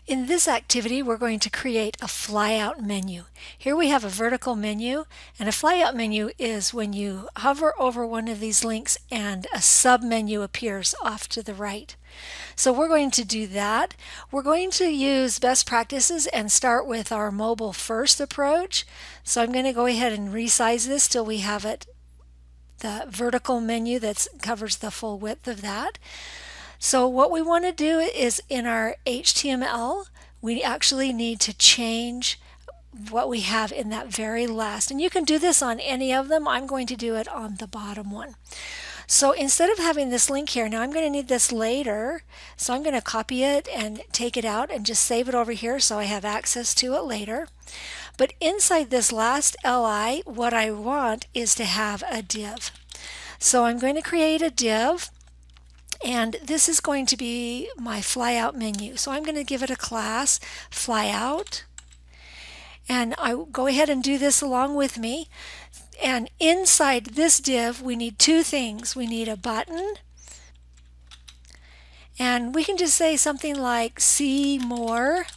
In this activity, we're going to create a flyout menu. Here we have a vertical menu, and a flyout menu is when you hover over one of these links and a sub-menu appears off to the right. So we're going to do that. We're going to use best practices and start with our mobile first approach. So I'm going to go ahead and resize this till we have it the vertical menu that covers the full width of that. So what we want to do is in our HTML, we actually need to change what we have in that very last. And you can do this on any of them. I'm going to do it on the bottom one. So instead of having this link here, now I'm going to need this later. So I'm going to copy it and take it out and just save it over here so I have access to it later. But inside this last li, what I want is to have a div. So I'm going to create a div. And this is going to be my flyout menu. So I'm going to give it a class, flyout. And I go ahead and do this along with me. And inside this div, we need two things. We need a button. And we can just say something like see more.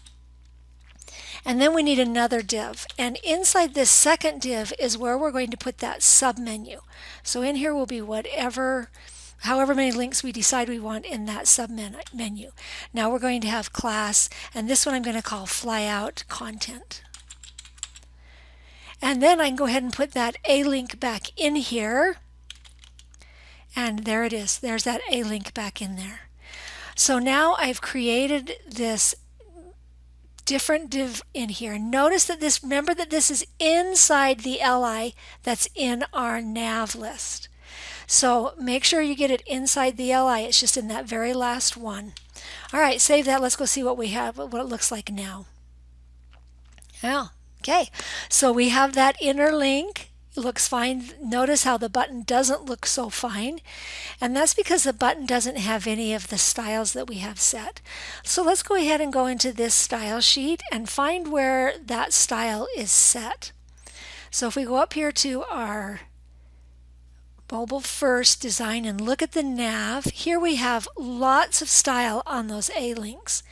And then we need another div. And inside this second div is where we're going to put that submenu. So in here will be however many links we decide we want in that submenu. Now we're going to have class, and this one I'm going to call flyout content. And then I can go ahead and put that a link back in here. And there it is. There's that a link back in there. So now I've created this different div in here. Notice that remember that this is inside the li that's in our nav list. So make sure you get it inside the li. It's just in that very last one. All right, save that. Let's go see what we have, what it looks like now. Oh, okay. So we have that inner link. It looks fine. Notice how the button doesn't look so fine. And that's because the button doesn't have any of the styles that we have set. So let's go ahead and go into this style sheet and find where that style is set. So if we go up here to our mobile first design and look at the nav, here we have lots of style on those A links,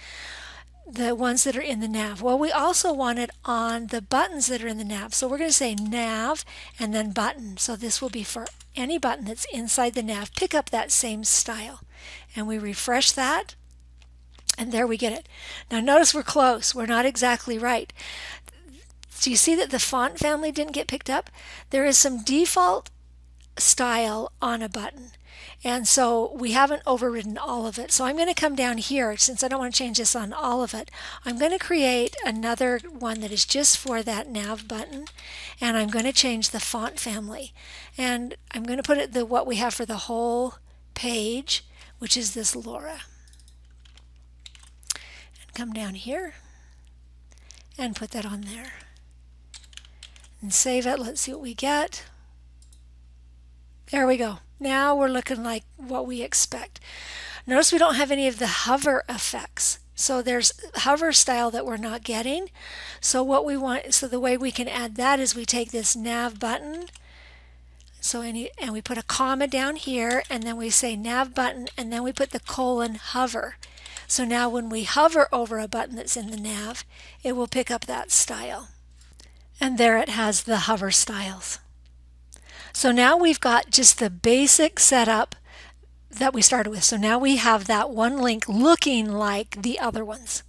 the ones that are in the nav. Well, we also want it on the buttons that are in the nav. So we're going to say nav and then button. So this will be for any button that's inside the nav. Pick up that same style. And we refresh that, and there we get it. Now notice we're close. We're not exactly right. Do you see that the font family didn't get picked up? There is some default style on a button, and so we haven't overridden all of it. So I'm going to come down here, since I don't want to change this on all of it. I'm going to create another one that is just for that nav button, and I'm going to change the font family, and I'm going to put it what we have for the whole page, which is this Laura, and come down here and put that on there and save it. Let's see what we get. There we go. Now we're looking like what we expect. Notice we don't have any of the hover effects. So there's hover style that we're not getting. So what we want, so the way we can add that is we take this nav button, and we put a comma down here, and then we say nav button, and then we put the colon hover. So now when we hover over a button that's in the nav, it will pick up that style. And there it has the hover styles. So now we've got just the basic setup that we started with. So now we have that one link looking like the other ones.